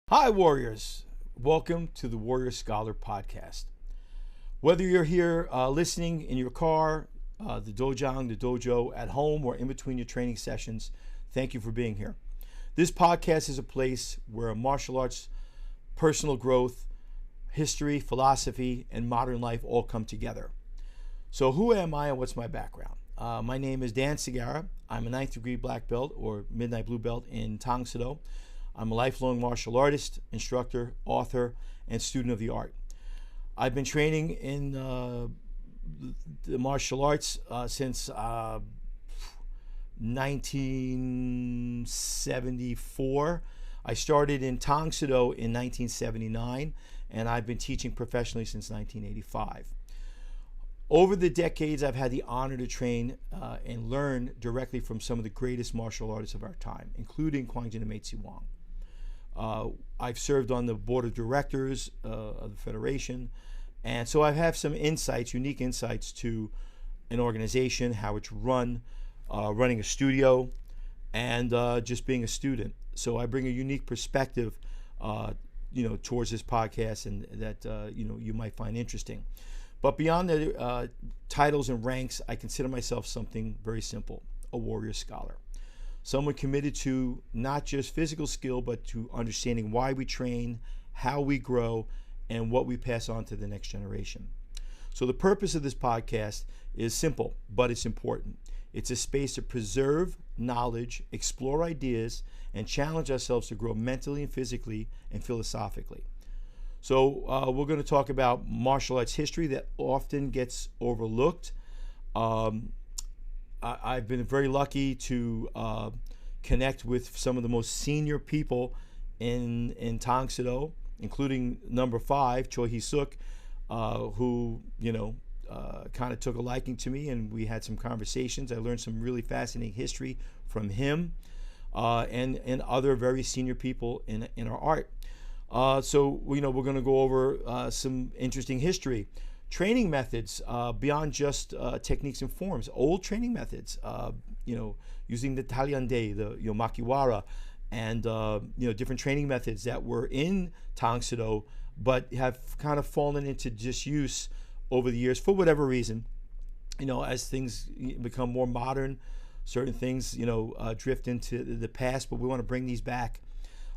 Hi, Warriors. Welcome to the Warrior Scholar Podcast. Whether you're here listening in your car, the dojang, the dojo, at home, or in between your training sessions, thank you for being here. This podcast is a place where martial arts, personal growth, history, philosophy, and modern life all come together. So who am I and what's my background? My name is Dan Segarra. I'm a 9th degree black belt or midnight blue belt in Tang Soo Do. I'm a lifelong martial artist, instructor, author, and student of the art. I've been training in the martial arts since 1974. I started in Tang Soo Do in 1979, and I've been teaching professionally since 1985. Over the decades, I've had the honor to train and learn directly from some of the greatest martial artists of our time, including Kwangjin and Maetsi Wong. I've served on the board of directors of the Federation, and so I have some insights, unique insights to an organization, how it's run, running a studio, and just being a student. So I bring a unique perspective, towards this podcast, and that you might find interesting. But beyond the titles and ranks, I consider myself something very simple: a warrior scholar. Someone committed to not just physical skill, but to understanding why we train, how we grow, and what we pass on to the next generation. So the purpose of this podcast is simple, but it's important. It's a space to preserve knowledge, explore ideas, and challenge ourselves to grow mentally and physically and philosophically. So we're going to talk about martial arts history that often gets overlooked. I've been very lucky to connect with some of the most senior people in Tang Soo Do, including number 5, Choi Hee-suk, who kind of took a liking to me, and we had some conversations. I learned some really fascinating history from him and other very senior people in our art. So we're going to go over some interesting history. Training methods beyond just techniques and forms, old training methods, using the Talyande, the Makiwara, and different training methods that were in Tang Soo Do, but have kind of fallen into disuse over the years for whatever reason. As things become more modern, certain things drift into the past, but we want to bring these back.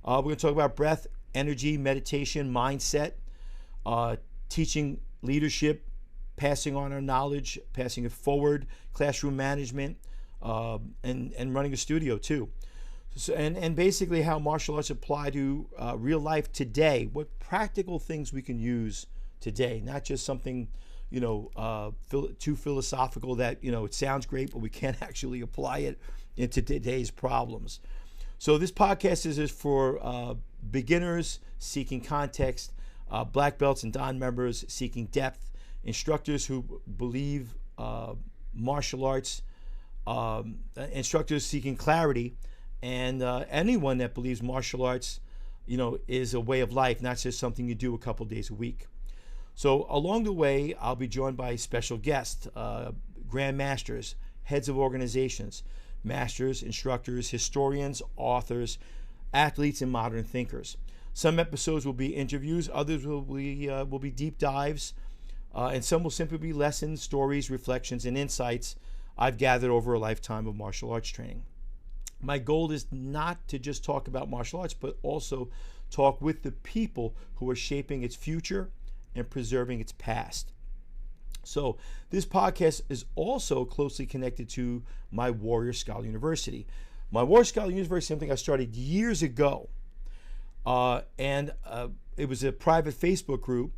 We're going to talk about breath, energy, meditation, mindset, teaching leadership, passing on our knowledge, passing it forward, classroom management, and running a studio too. So, and basically how martial arts apply to real life today, what practical things we can use today, not just something too philosophical that it sounds great, but we can't actually apply it into today's problems. So this podcast is for beginners seeking context, black belts and Dan members seeking depth, instructors who believe martial arts, instructors seeking clarity, and anyone that believes martial arts, is a way of life, not just something you do a couple days a week. So along the way, I'll be joined by special guests, grandmasters, heads of organizations, masters, instructors, historians, authors, athletes, and modern thinkers. Some episodes will be interviews, others will be deep dives, and some will simply be lessons, stories, reflections, and insights I've gathered over a lifetime of martial arts training. My goal is not to just talk about martial arts, but also talk with the people who are shaping its future and preserving its past. So this podcast is also closely connected to my Warrior Scholar University. My Warrior Scholar University is something I started years ago. And it was a private Facebook group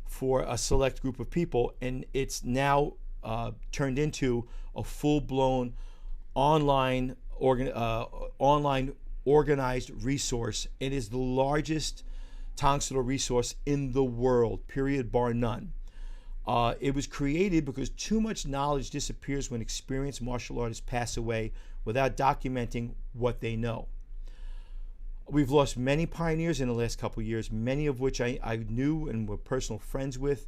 for a select group of people, and it's now turned into a full-blown online organized resource. It is the largest Tang Soo Do resource in the world, period, bar none. It was created because too much knowledge disappears when experienced martial artists pass away without documenting what they know. We've lost many pioneers in the last couple of years, many of which I knew and were personal friends with.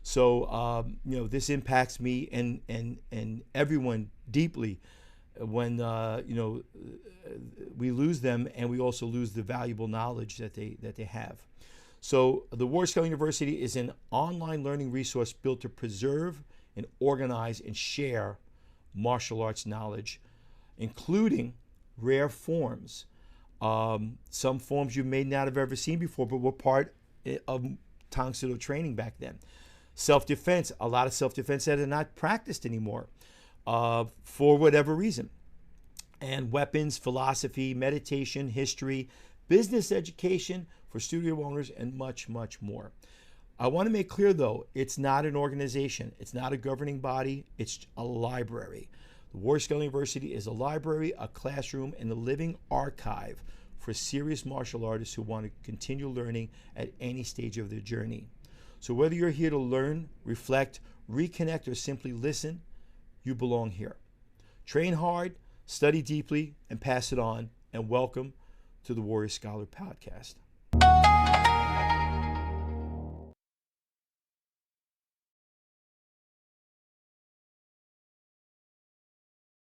So, this impacts me and everyone deeply when we lose them, and we also lose the valuable knowledge that they have. So the Warrior Scholar University is an online learning resource built to preserve and organize and share martial arts knowledge, including rare forms. Some forms you may not have ever seen before, but were part of Tang Soo Do training back then. Self-defense, a lot of self-defense that are not practiced anymore for whatever reason. And weapons, philosophy, meditation, history, business education for studio owners, and much, much more. I want to make clear, though, it's not an organization. It's not a governing body. It's a library. The Warrior Scholar University is a library, a classroom, and a living archive for serious martial artists who want to continue learning at any stage of their journey. So whether you're here to learn, reflect, reconnect, or simply listen, you belong here. Train hard, study deeply, and pass it on. And welcome to the Warrior Scholar Podcast.